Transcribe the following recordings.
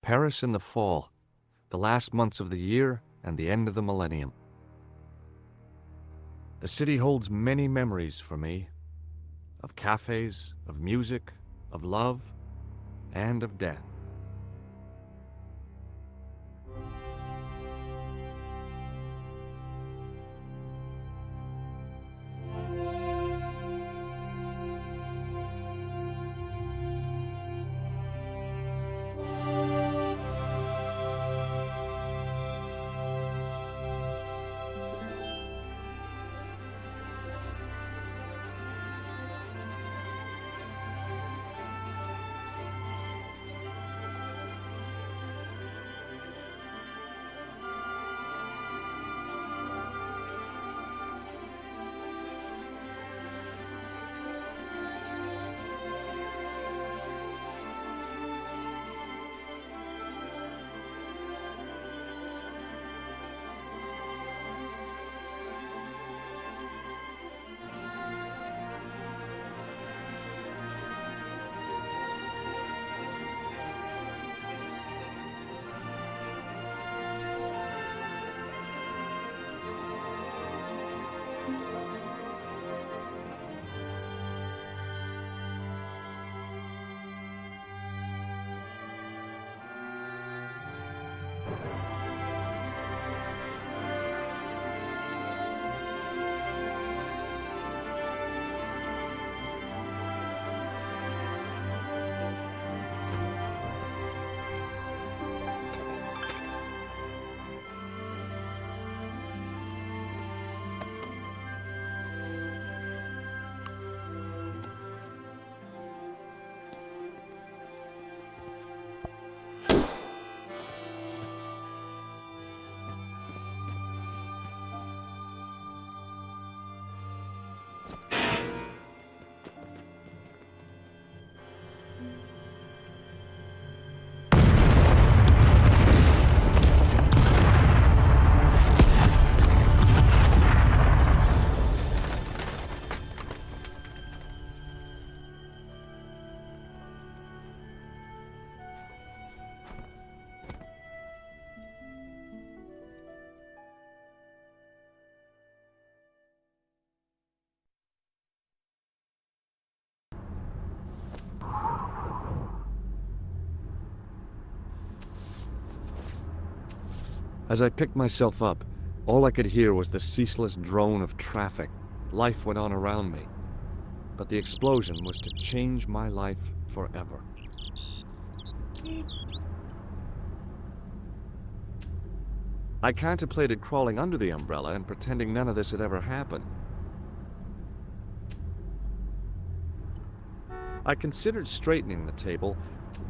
Paris in the fall, the last months of the year and the end of the millennium. The city holds many memories for me, of cafes, of music, of love, and of death. As I picked myself up, all I could hear was the ceaseless drone of traffic. Life went on around me. But the explosion was to change my life forever. I contemplated crawling under the umbrella and pretending none of this had ever happened. I considered straightening the table,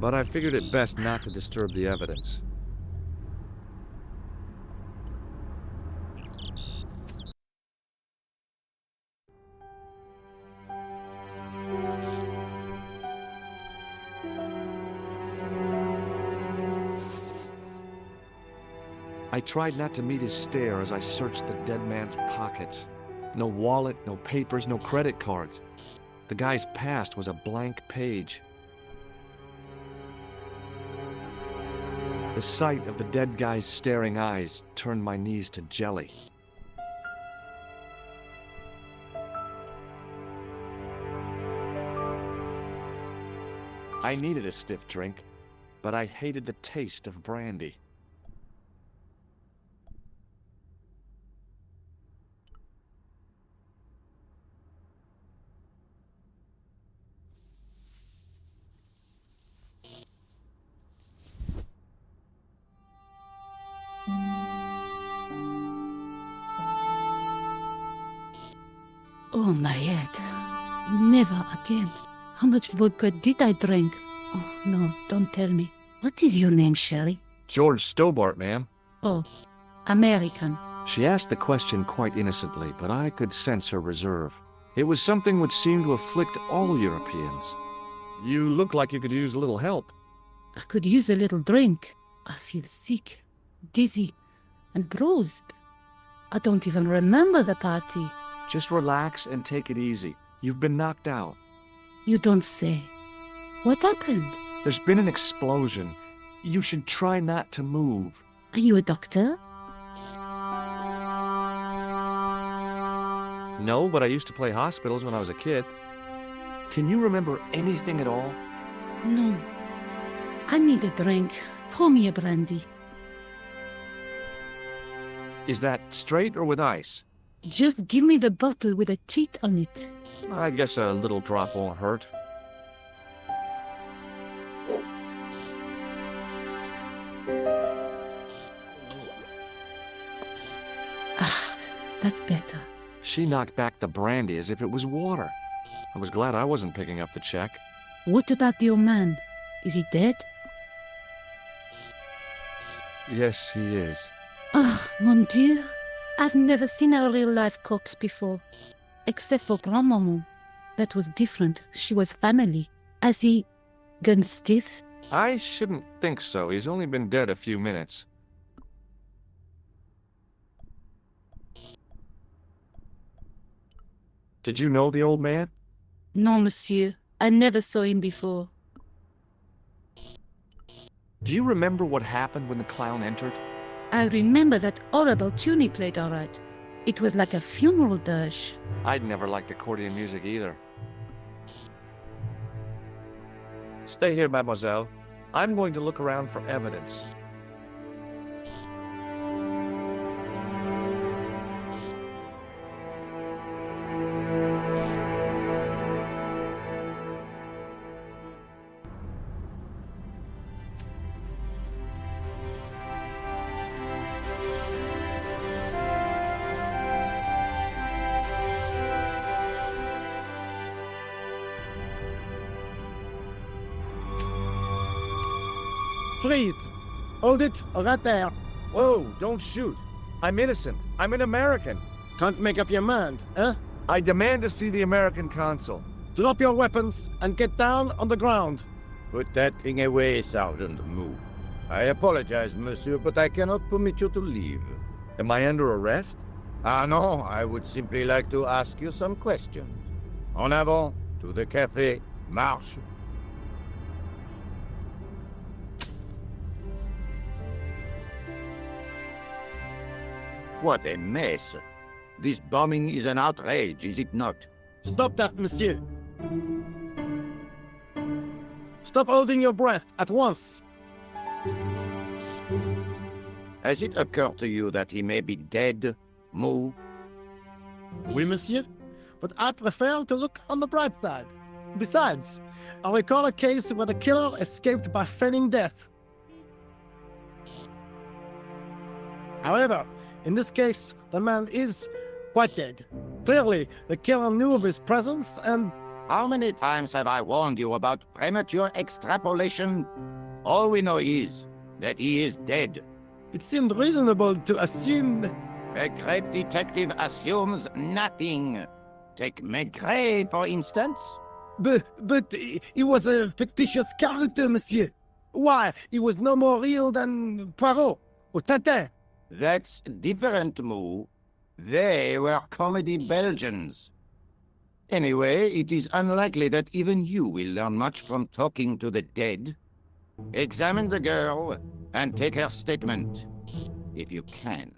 but I figured it best not to disturb the evidence. I tried not to meet his stare as I searched the dead man's pockets. No wallet, no papers, no credit cards. The guy's past was a blank page. The sight of the dead guy's staring eyes turned my knees to jelly. I needed a stiff drink, but I hated the taste of brandy. Oh, my head. Never again. How much vodka did I drink? Oh, no, don't tell me. What is your name, Sherry? George Stobbart, ma'am. Oh, American. She asked the question quite innocently, but I could sense her reserve. It was something which seemed to afflict all Europeans. You look like you could use a little help. I could use a little drink. I feel sick, dizzy, and bruised. I don't even remember the party. Just relax and take it easy. You've been knocked out. You don't say. What happened? There's been an explosion. You should try not to move. Are you a doctor? No, but I used to play hospitals when I was a kid. Can you remember anything at all? No. I need a drink. Pour me a brandy. Is that straight or with ice? Just give me the bottle with a cheat on it. I guess a little drop won't hurt. Ah, that's better. She knocked back the brandy as if it was water. I was glad I wasn't picking up the check. What about the old man? Is he dead? Yes, he is. Ah, mon Dieu. I've never seen a real-life corpse before. Except for Grandmaman. That was different. She was family. Has he gone stiff? I shouldn't think so. He's only been dead a few minutes. Did you know the old man? No, monsieur. I never saw him before. Do you remember what happened when the clown entered? I remember that horrible tune he played all right. It was like a funeral dirge. I'd never liked accordion music either. Stay here, mademoiselle. I'm going to look around for evidence. Freeze! Hold it, right there. Whoa, don't shoot. I'm innocent. I'm an American. Can't make up your mind, eh? I demand to see the American consul. Drop your weapons and get down on the ground. Put that thing away, Sergeant. Move. I apologize, monsieur, but I cannot permit you to leave. Am I under arrest? Ah, no, I would simply like to ask you some questions. En avant, to the café, marche. What a mess. This bombing is an outrage, is it not? Stop that, monsieur. Stop holding your breath at once. Has it occurred to you that he may be dead, Mou? Oui, monsieur. But I prefer to look on the bright side. Besides, I recall a case where the killer escaped by feigning death. However, in this case, the man is quite dead. Clearly, the killer knew of his presence and... How many times have I warned you about premature extrapolation? All we know is that he is dead. It seemed reasonable to assume... A great detective assumes nothing. Take Maigret, for instance. But he was a fictitious character, monsieur. Why, he was no more real than Poirot or Tintin. That's different, Mou. They were comedy Belgians. Anyway, it is unlikely that even you will learn much from talking to the dead. Examine the girl and take her statement, if you can.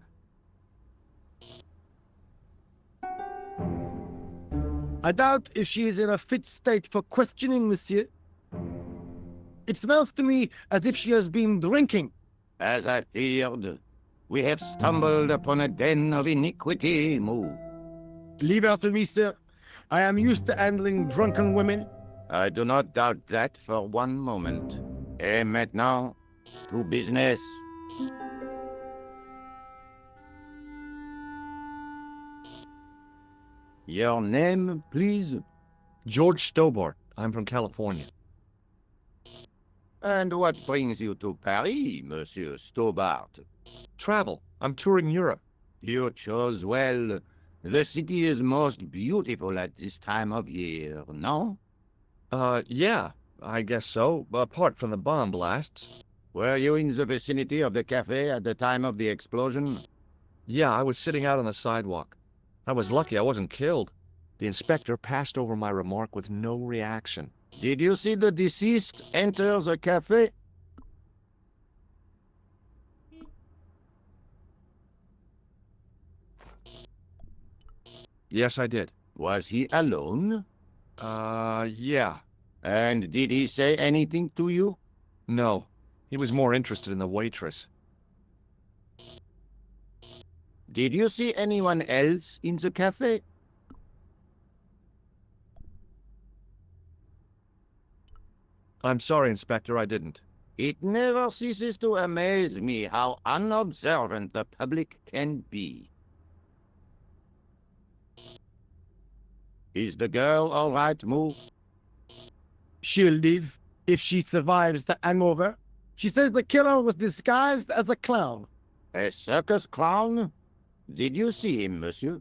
I doubt if she is in a fit state for questioning, monsieur. It smells to me as if she has been drinking. As I feared, we have stumbled upon a den of iniquity, Mou. Leave her to me, sir. I am used to handling drunken women. I do not doubt that for one moment. Et maintenant, to business. Your name, please? George Stobbart. I'm from California. And what brings you to Paris, Monsieur Stobbart? Travel. I'm touring Europe. You chose well. The city is most beautiful at this time of year, no? Yeah, I guess so, apart from the bomb blasts. Were you in the vicinity of the cafe at the time of the explosion? Yeah, I was sitting out on the sidewalk. I was lucky I wasn't killed. The inspector passed over my remark with no reaction. Did you see the deceased enter the cafe? Yes, I did. Was he alone? Yeah. And did he say anything to you? No. He was more interested in the waitress. Did you see anyone else in the cafe? I'm sorry, Inspector, I didn't. It never ceases to amaze me how unobservant the public can be. Is the girl all right, Moo? She'll live if she survives the hangover. She says the killer was disguised as a clown. A circus clown? Did you see him, monsieur?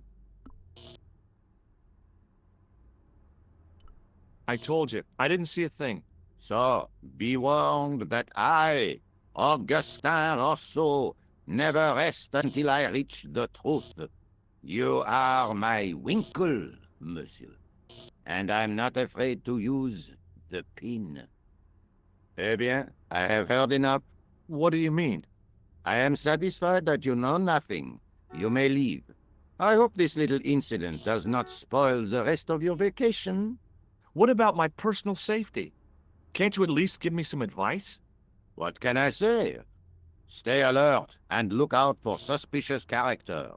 I told you, I didn't see a thing. So, be warned that I, Augustin Rousseau, never rest until I reach the truth. You are my winkle, monsieur. And I'm not afraid to use the pin. Eh bien, I have heard enough. What do you mean? I am satisfied that you know nothing. You may leave. I hope this little incident does not spoil the rest of your vacation. What about my personal safety? Can't you at least give me some advice? What can I say? Stay alert and look out for suspicious characters.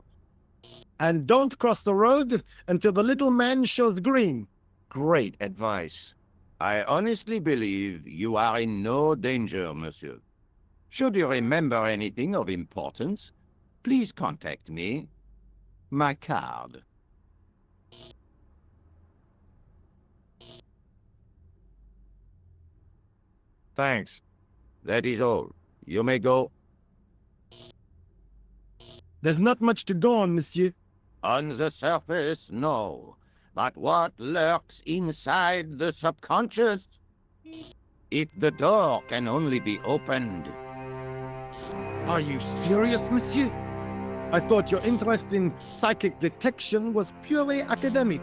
And don't cross the road until the little man shows green. Great advice. I honestly believe you are in no danger, monsieur. Should you remember anything of importance, please contact me. My card. Thanks. That is all. You may go. There's not much to go on, monsieur. On the surface, no. But what lurks inside the subconscious? If the door can only be opened. Are you serious, monsieur? I thought your interest in psychic detection was purely academic.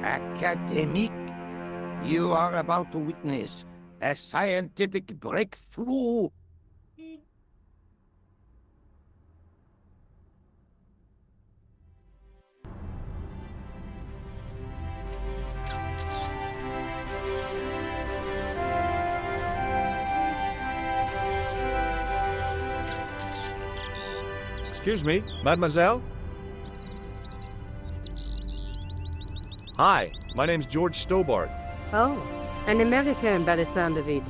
Academic? You are about to witness a scientific breakthrough. Excuse me, mademoiselle? Hi, my name's George Stobbart. Oh, an American by the sound of it.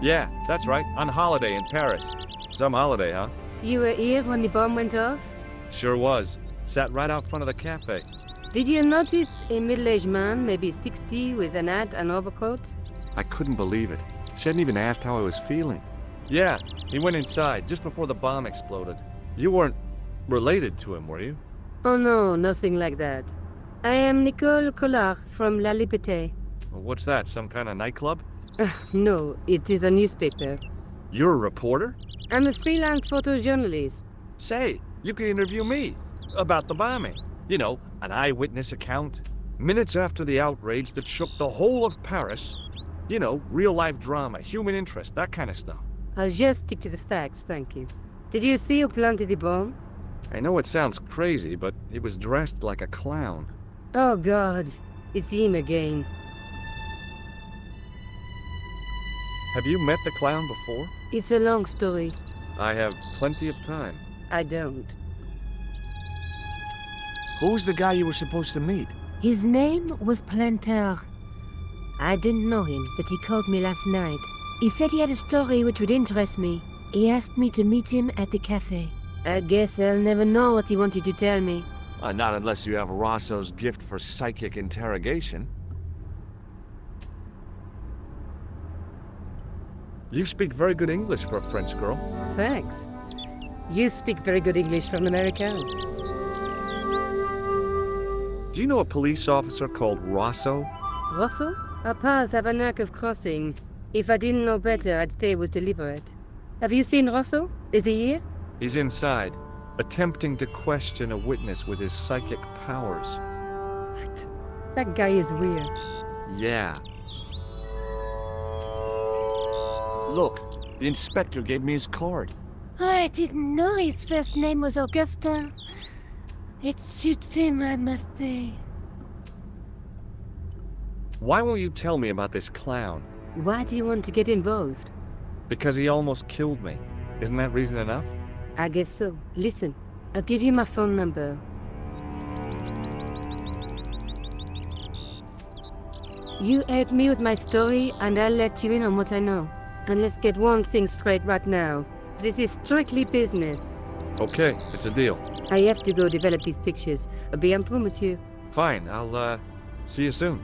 Yeah, that's right, on holiday in Paris. Some holiday, huh? You were here when the bomb went off? Sure was. Sat right out front of the cafe. Did you notice a middle-aged man, maybe 60, with an hat and overcoat? I couldn't believe it. She hadn't even asked how I was feeling. Yeah, he went inside just before the bomb exploded. You weren't related to him, were you? Oh no, nothing like that. I am Nico Collard from La Liberté. Well, what's that, some kind of nightclub? No, it is a newspaper. You're a reporter? I'm a freelance photojournalist. Say, you can interview me about the bombing. You know, an eyewitness account. Minutes after the outrage that shook the whole of Paris. You know, real-life drama, human interest, that kind of stuff. I'll just stick to the facts, thank you. Did you see who planted the bomb? I know it sounds crazy, but he was dressed like a clown. Oh God, it's him again. Have you met the clown before? It's a long story. I have plenty of time. I don't. Who's the guy you were supposed to meet? His name was Planter. I didn't know him, but he called me last night. He said he had a story which would interest me. He asked me to meet him at the cafe. I guess I'll never know what he wanted to tell me. Not unless you have Rosso's gift for psychic interrogation. You speak very good English for a French girl. Thanks. You speak very good English from America. Do you know a police officer called Rosso? Rosso? Our paths have a knack of crossing. If I didn't know better, I'd stay with deliberate. Have you seen Rosso? Is he here? He's inside, attempting to question a witness with his psychic powers. That guy is weird. Yeah. Look, the inspector gave me his card. I didn't know his first name was Augustin. It suits him, I must say. Why won't you tell me about this clown? Why do you want to get involved? Because he almost killed me. Isn't that reason enough? I guess so. Listen, I'll give you my phone number. You help me with my story, and I'll let you in on what I know. And let's get one thing straight right now. This is strictly business. Okay, it's a deal. I have to go develop these pictures. A bientôt, monsieur. Fine, I'll, see you soon.